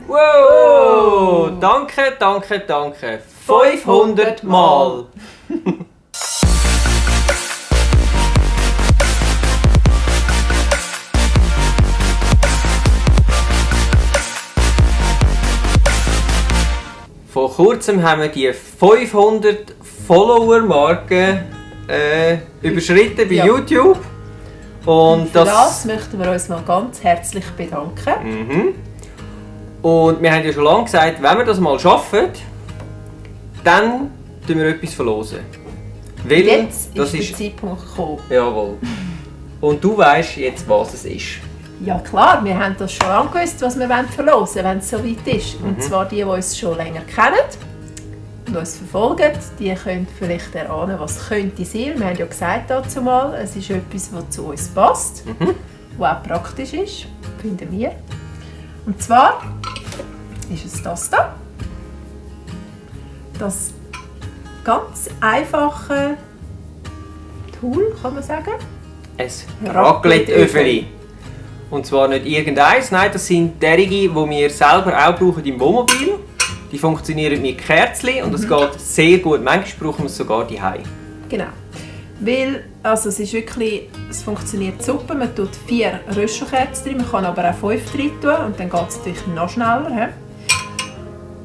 Wow! Danke, danke, danke. 500 Mal! Vor kurzem haben wir die 500 Follower-Marke überschritten bei YouTube. Und für das möchten wir uns mal ganz herzlich bedanken. Und wir haben ja schon lange gesagt, wenn wir das mal schaffen, dann tun wir etwas verlosen. Weil jetzt ist der Zeitpunkt gekommen. Jawohl. Und du weißt jetzt, was es ist. Ja klar, wir haben das schon lange gewusst, was wir verlosen wollen, wenn es soweit ist. Und zwar die uns schon länger kennen und uns verfolgen, die können vielleicht erahnen, was könnte sein. Wir haben ja gesagt dazu mal, es ist etwas, was zu uns passt, was auch praktisch ist, finden wir. Und zwar ist es das hier. Das ganz einfache Tool, kann man sagen. Ein Raclette-Öffeli. Und zwar nicht irgendeins, nein, das sind derige, die wir selber auch brauchen im Wohnmobil. Die funktionieren mit Kerzen und es geht sehr gut. Manchmal brauchen wir es sogar daheim. Genau. Weil, also es ist wirklich, es funktioniert super. Man tut 4 Röschelkerzen drin, man kann aber auch 5 rein tun und dann geht es natürlich noch schneller.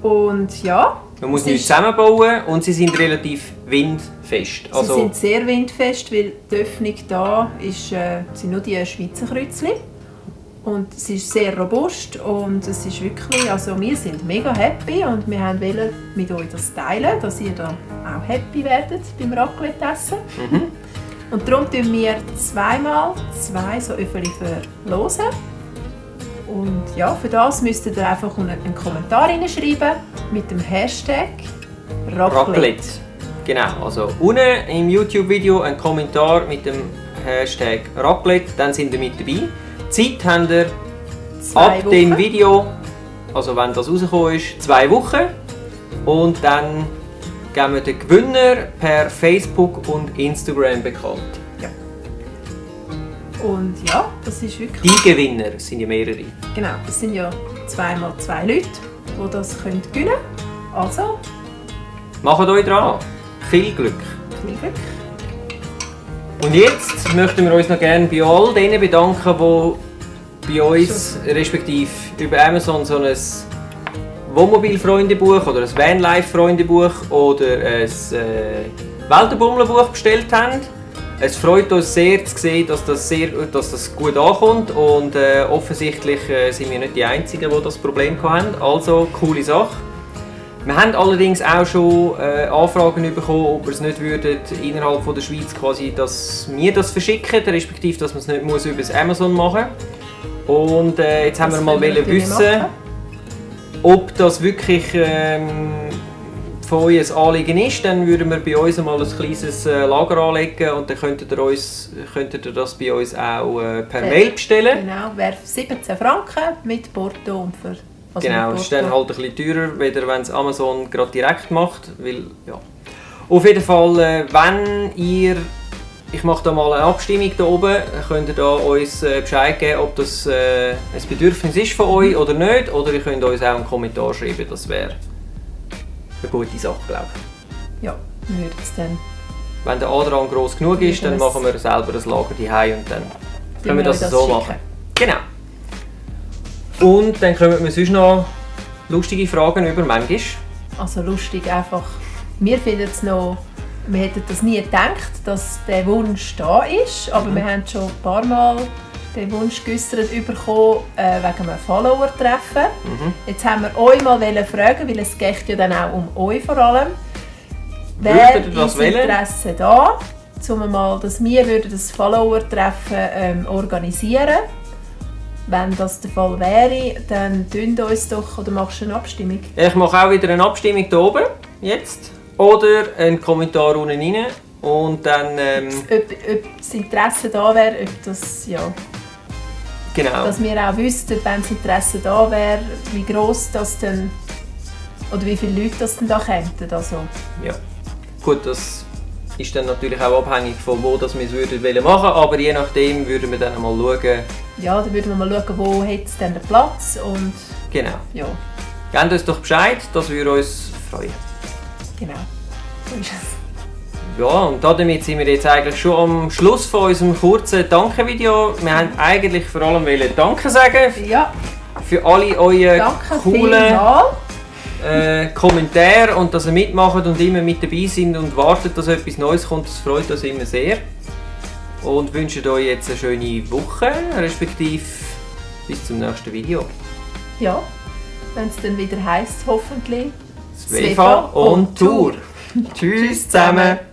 Und ja. Man muss nichts zusammenbauen und sie sind relativ windfest. Sie sind sehr windfest, weil die Öffnung da sind nur die Schweizer Kreuzchen. Und es ist sehr robust und es ist wirklich, also wir sind mega happy und wir wollten mit euch das teilen, dass ihr da auch happy werdet beim Raclette essen. Und darum tun wir 2x2 so Öffeli verlosen. Und ja, für das müsst ihr einfach einen Kommentar reinschreiben mit dem Hashtag Raclette. Genau, also unten im YouTube-Video ein Kommentar mit dem Hashtag Raclette, dann sind ihr mit dabei. Zeit habt ihr ab dem Video, also wenn das rausgekommen ist, 2 Wochen. Und dann geben wir den Gewinner per Facebook und Instagram bekannt. Ja. Und ja, das ist wirklich... Die Gewinner, es sind ja mehrere. Genau, es sind ja 2x2 Leute, die das gewinnen können. Also... Macht euch dran. Viel Glück. Viel Glück. Und jetzt möchten wir uns noch gerne bei all denen bedanken, die bei uns, respektive über Amazon, so ein Wohnmobil-Freundebuch oder ein Vanlife-Freundebuch oder ein Weltenbummler-Buch bestellt haben. Es freut uns sehr zu sehen, dass das gut ankommt und offensichtlich sind wir nicht die Einzigen, die das Problem hatten. Also, coole Sache. Wir haben allerdings auch schon Anfragen bekommen, ob wir es nicht innerhalb von der Schweiz quasi, dass wir das verschicken, respektive dass man es nicht muss über das Amazon machen muss. Und jetzt haben wir mal wissen, ob das wirklich von euch ein Anliegen ist. Dann würden wir bei uns mal ein kleines Lager anlegen und dann könntet ihr das bei uns auch per Mail bestellen. Genau, wäre 17 Franken mit Porto und für... Also genau, es ist dann halt ein bisschen teurer, weder wenn es Amazon gerade direkt macht, weil, ja. Auf jeden Fall, wenn ihr, ich mache da mal eine Abstimmung da oben, könnt ihr da uns Bescheid geben, ob das ein Bedürfnis ist von euch oder nicht, oder ihr könnt uns auch einen Kommentar schreiben, das wäre eine gute Sache, glaube ich. Ja, wir würden es dann... Wenn der Andrang gross genug ist, dann machen wir selber ein Lager daheim und dann können wir das so machen. Genau. Und dann kommen wir sonst noch lustige Fragen über manchmal. Also lustig einfach. Wir finden es noch, wir hätten das nie gedacht, dass der Wunsch da ist, aber wir haben schon ein paar Mal den Wunsch geäußert bekommen, wegen einem Follower-Treffen. Jetzt haben wir euch mal fragen, weil es geht ja dann auch um euch vor allem. Wer ist Interesse da, dass wir das Follower-Treffen organisieren. Wenn das der Fall wäre, dann tünt uns doch, oder machst du eine Abstimmung? Ich mache auch wieder eine Abstimmung hier oben, jetzt. Oder einen Kommentar unten rein. Und dann... Ob das Interesse da wäre, ob das, ja... Genau. Dass wir auch wüssten, wenn das Interesse da wäre, wie gross das dann... Oder wie viele Leute das denn da kämen. Also. Ja. Gut, das ist dann natürlich auch abhängig von wo das wir es machen würden, aber je nachdem würden wir dann mal schauen. Ja, dann würden wir mal schauen, wo hat es denn den Platz und Genau. Ja, Gebt uns doch Bescheid, das würde uns freuen. genau. So ist es. Ja, und damit sind wir jetzt eigentlich schon am Schluss von unserem kurzen Danke-Video. Wir haben eigentlich vor allem Danke sagen Ja, für alle eure danke coolen vielmals. Kommentare und dass ihr mitmacht und immer mit dabei sind und wartet, dass etwas Neues kommt. Das freut uns immer sehr. Und wünschen euch jetzt eine schöne Woche, respektive bis zum nächsten Video. Ja, wenn es dann wieder heisst, hoffentlich. Svefa on Tour. Tschüss zusammen.